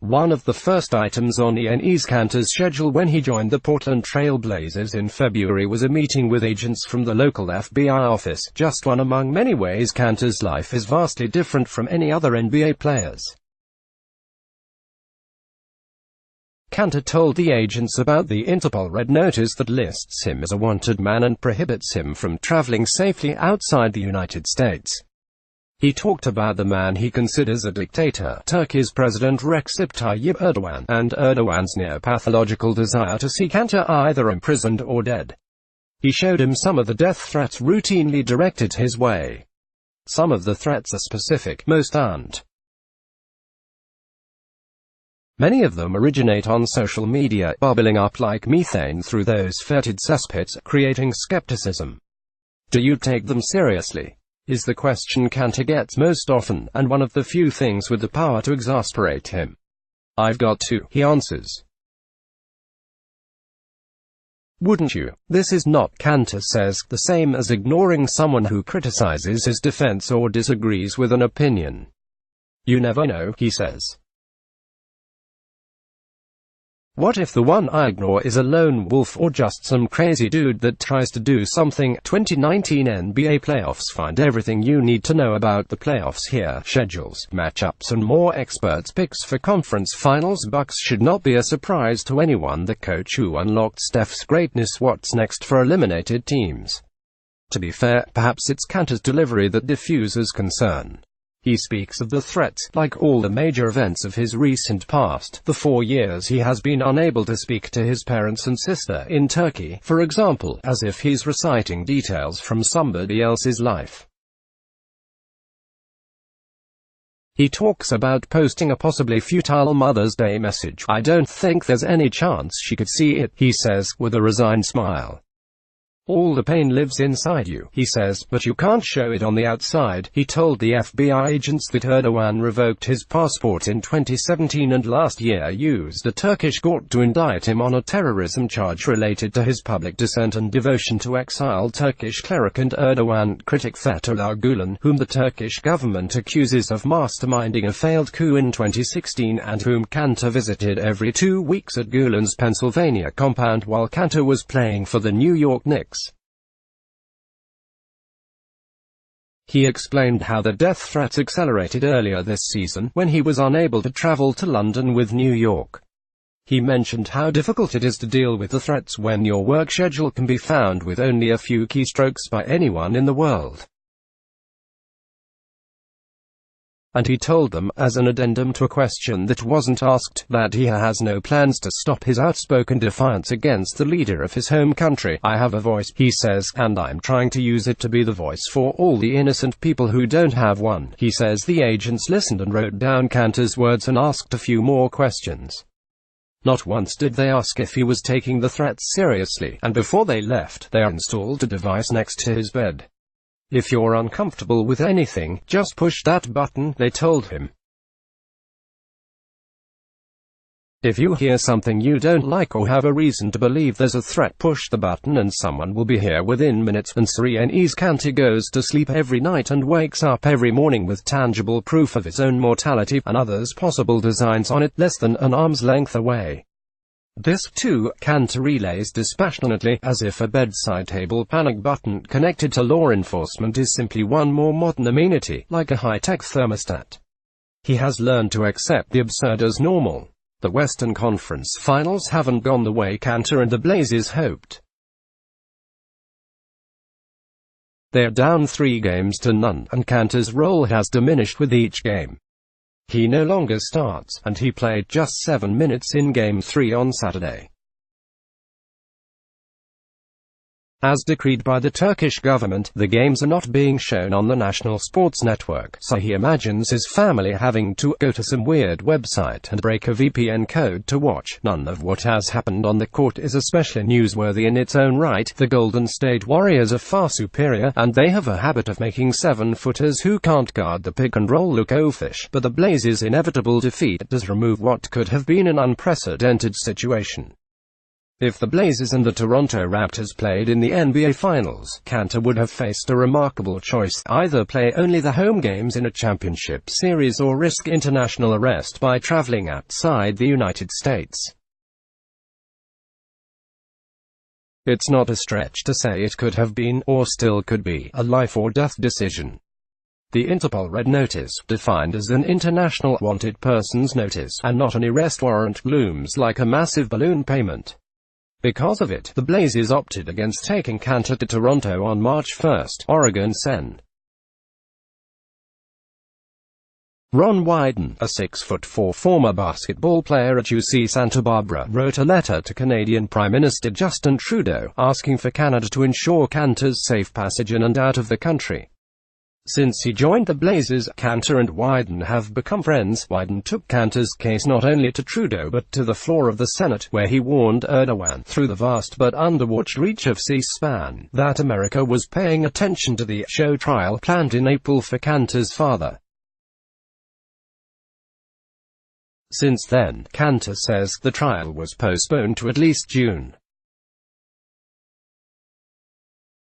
One of the first items on Enes Kanter's schedule when he joined the Portland Trail Blazers in February was a meeting with agents from the local FBI office, just one among many ways Kanter's life is vastly different from any other NBA player's. Kanter told the agents about the Interpol red notice that lists him as a wanted man and prohibits him from traveling safely outside the United States. He talked about the man he considers a dictator, Turkey's President Recep Tayyip Erdogan, and Erdogan's near-pathological desire to see Kanter either imprisoned or dead. He showed him some of the death threats routinely directed his way. Some of the threats are specific, most aren't. Many of them originate on social media, bubbling up like methane through those fetid cesspits, creating skepticism. Do you take them seriously? Is the question Kanter gets most often, and one of the few things with the power to exasperate him. "I've got to," he answers. "Wouldn't you?" This is not, Kanter says, the same as ignoring someone who criticizes his defense or disagrees with an opinion. "You never know," he says. What if the one I ignore is a lone wolf or just some crazy dude that tries to do something? 2019 NBA playoffs. Find everything you need to know about the playoffs here. Schedules, matchups and more. Experts' picks for conference finals. Bucks should not be a surprise to anyone. The coach who unlocked Steph's greatness. What's next for eliminated teams? To be fair, perhaps it's Kanter's delivery that diffuses concern. He speaks of the threats, like all the major events of his recent past, the 4 years he has been unable to speak to his parents and sister in Turkey, for example, as if he's reciting details from somebody else's life. He talks about posting a possibly futile Mother's Day message. "I don't think there's any chance she could see it," he says, with a resigned smile. "All the pain lives inside you," he says, "but you can't show it on the outside." He told the FBI agents that Erdogan revoked his passport in 2017 and last year used a Turkish court to indict him on a terrorism charge related to his public dissent and devotion to exiled Turkish cleric and Erdogan critic Fethullah Gulen, whom the Turkish government accuses of masterminding a failed coup in 2016 and whom Kanter visited every 2 weeks at Gulen's Pennsylvania compound while Kanter was playing for the New York Knicks. He explained how the death threats accelerated earlier this season, when he was unable to travel to London with New York. He mentioned how difficult it is to deal with the threats when your work schedule can be found with only a few keystrokes by anyone in the world. And he told them, as an addendum to a question that wasn't asked, that he has no plans to stop his outspoken defiance against the leader of his home country. "I have a voice," he says, "and I'm trying to use it to be the voice for all the innocent people who don't have one." He says the agents listened and wrote down Kanter's words and asked a few more questions. Not once did they ask if he was taking the threats seriously, and before they left, they installed a device next to his bed. "If you're uncomfortable with anything, just push that button," they told him. "If you hear something you don't like or have a reason to believe there's a threat, push the button and someone will be here within minutes." And Enes Kanter goes to sleep every night and wakes up every morning with tangible proof of his own mortality and others' possible designs on it, less than an arm's length away. This, too, Kanter relays dispassionately, as if a bedside table panic button connected to law enforcement is simply one more modern amenity, like a high-tech thermostat. He has learned to accept the absurd as normal. The Western Conference Finals haven't gone the way Kanter and the Blazers hoped. They're down 3-0, and Kanter's role has diminished with each game. He no longer starts, and he played just 7 minutes in Game 3 on Saturday. As decreed by the Turkish government, the games are not being shown on the national sports network, so he imagines his family having to go to some weird website and break a VPN code to watch. None of what has happened on the court is especially newsworthy in its own right. The Golden State Warriors are far superior, and they have a habit of making 7-footers who can't guard the pick-and-roll look oafish, but the Blazers' inevitable defeat does remove what could have been an unprecedented situation. If the Blazers and the Toronto Raptors played in the NBA Finals, Kanter would have faced a remarkable choice: either play only the home games in a championship series or risk international arrest by traveling outside the United States. It's not a stretch to say it could have been, or still could be, a life-or-death decision. The Interpol Red Notice, defined as an international wanted persons notice, and not an arrest warrant, looms like a massive balloon payment. Because of it, the Blazers opted against taking Kanter to Toronto on March 1, Oregon Sen. Ron Wyden, a 6'4" former basketball player at UC Santa Barbara, wrote a letter to Canadian Prime Minister Justin Trudeau, asking for Canada to ensure Kanter's safe passage in and out of the country. Since he joined the Blazers, Kanter and Wyden have become friends. Wyden took Kanter's case not only to Trudeau but to the floor of the Senate, where he warned Erdogan, through the vast but underwatched reach of C-SPAN, that America was paying attention to the show trial planned in April for Kanter's father. Since then, Kanter says, the trial was postponed to at least June.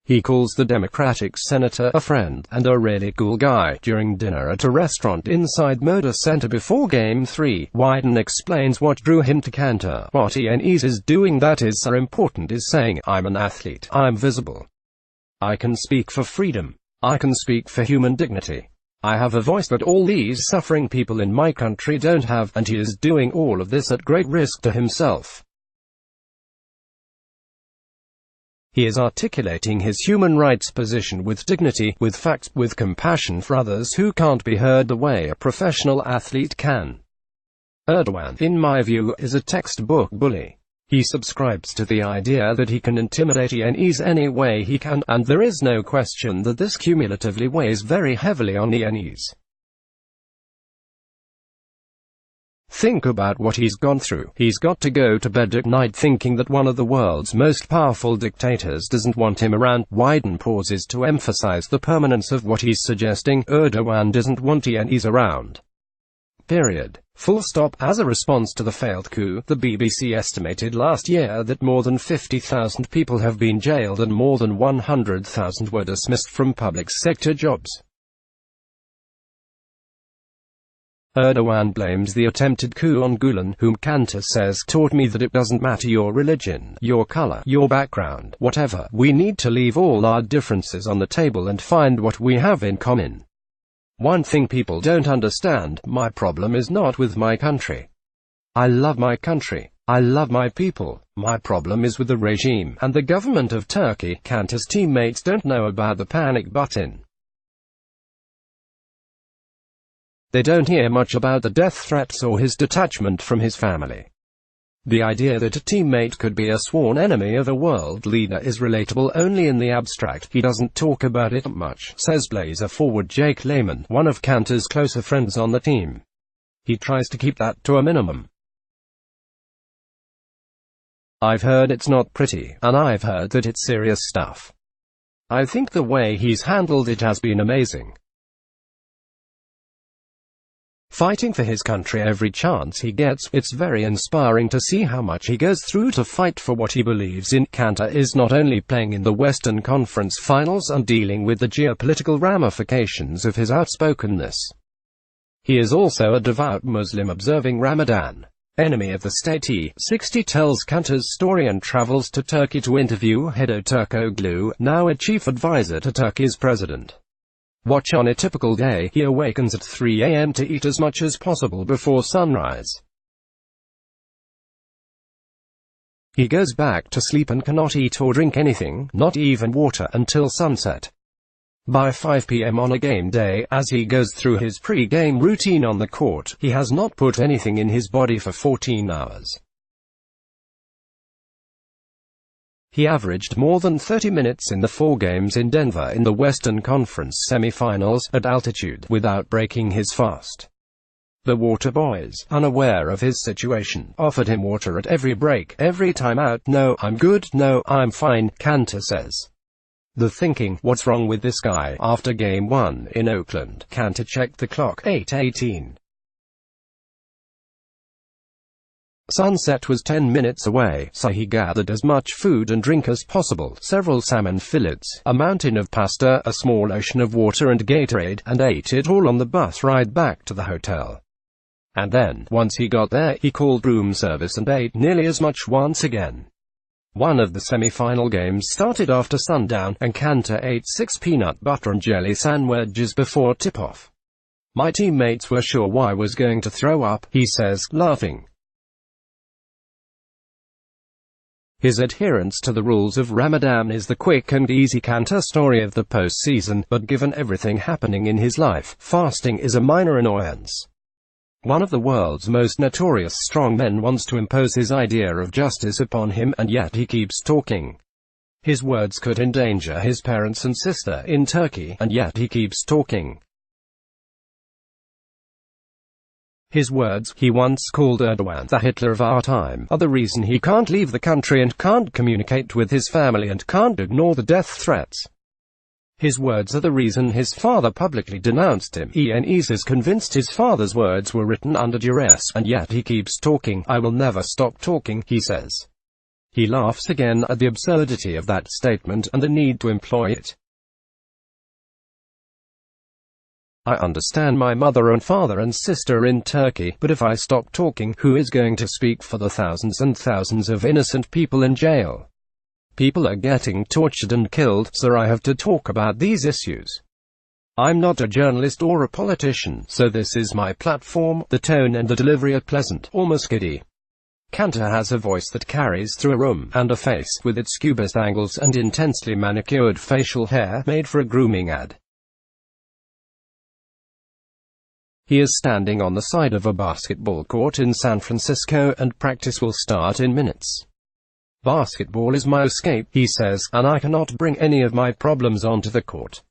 He calls the Democratic senator a friend, and a really cool guy. During dinner at a restaurant inside Moda Center before Game 3, Wyden explains what drew him to Kanter. What Enes is doing that is so important is saying, I'm an athlete, I'm visible. I can speak for freedom. I can speak for human dignity. I have a voice that all these suffering people in my country don't have, and he is doing all of this at great risk to himself. He is articulating his human rights position with dignity, with facts, with compassion for others who can't be heard the way a professional athlete can. Erdogan, in my view, is a textbook bully. He subscribes to the idea that he can intimidate Enes any way he can, and there is no question that this cumulatively weighs very heavily on Enes. Think about what he's gone through. He's got to go to bed at night thinking that one of the world's most powerful dictators doesn't want him around. Wyden pauses to emphasize the permanence of what he's suggesting. Erdogan doesn't want Enes around. Period. Full stop. As a response to the failed coup, the BBC estimated last year that more than 50,000 people have been jailed and more than 100,000 were dismissed from public sector jobs. Erdogan blames the attempted coup on Gulen, whom Kanter says taught me that it doesn't matter your religion, your color, your background, whatever. We need to leave all our differences on the table and find what we have in common. One thing people don't understand, my problem is not with my country. I love my country. I love my people. My problem is with the regime and the government of Turkey. Kanter's teammates don't know about the panic button. They don't hear much about the death threats or his detachment from his family. The idea that a teammate could be a sworn enemy of a world leader is relatable only in the abstract. He doesn't talk about it much, says Blazer forward Jake Layman, one of Kanter's closer friends on the team. He tries to keep that to a minimum. I've heard it's not pretty, and I've heard that it's serious stuff. I think the way he's handled it has been amazing. Fighting for his country every chance he gets, it's very inspiring to see how much he goes through to fight for what he believes in. Kanter is not only playing in the Western Conference Finals and dealing with the geopolitical ramifications of his outspokenness. He is also a devout Muslim observing Ramadan. Enemy of the state. He, 60, tells Kanter's story and travels to Turkey to interview Hedo Turkoglu, now a chief advisor to Turkey's president. Watch. On a typical day, he awakens at 3 a.m. to eat as much as possible before sunrise. He goes back to sleep and cannot eat or drink anything, not even water, until sunset. By 5 p.m. on a game day, as he goes through his pre-game routine on the court, he has not put anything in his body for 14 hours. He averaged more than 30 minutes in the 4 games in Denver in the Western Conference semifinals, at altitude, without breaking his fast. The water boys, unaware of his situation, offered him water at every break, every time out. No, I'm good, no, I'm fine, Kanter says. The thinking, what's wrong with this guy? After Game 1 in Oakland, Kanter checked the clock, 8:18. Sunset was 10 minutes away, so he gathered as much food and drink as possible, several salmon fillets, a mountain of pasta, a small ocean of water and Gatorade, and ate it all on the bus ride back to the hotel. And then, once he got there, he called room service and ate nearly as much once again. One of the semi-final games started after sundown, and Kanter ate 6 peanut butter and jelly sandwiches before tip-off. "My teammates were sure I was going to throw up," he says, laughing. His adherence to the rules of Ramadan is the quick and easy Kanter story of the postseason, but given everything happening in his life, fasting is a minor annoyance. One of the world's most notorious strongmen wants to impose his idea of justice upon him, and yet he keeps talking. His words could endanger his parents and sister in Turkey, and yet he keeps talking. His words, he once called Erdogan the Hitler of our time, are the reason he can't leave the country and can't communicate with his family and can't ignore the death threats. His words are the reason his father publicly denounced him. Enes is convinced his father's words were written under duress, and yet he keeps talking. "I will never stop talking," he says. He laughs again at the absurdity of that statement and the need to employ it. "I understand my mother and father and sister in Turkey, but if I stop talking, who is going to speak for the thousands and thousands of innocent people in jail? People are getting tortured and killed, so I have to talk about these issues. I'm not a journalist or a politician, so this is my platform." The tone and the delivery are pleasant, almost giddy. Kanter has a voice that carries through a room, and a face with its cubist angles and intensely manicured facial hair made for a grooming ad. He is standing on the side of a basketball court in San Francisco, and practice will start in minutes. "Basketball is my escape," he says, "and I cannot bring any of my problems onto the court.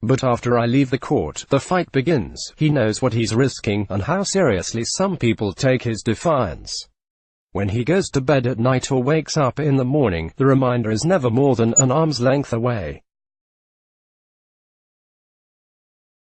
But after I leave the court, the fight begins." He knows what he's risking, and how seriously some people take his defiance. When he goes to bed at night or wakes up in the morning, the reminder is never more than an arm's length away.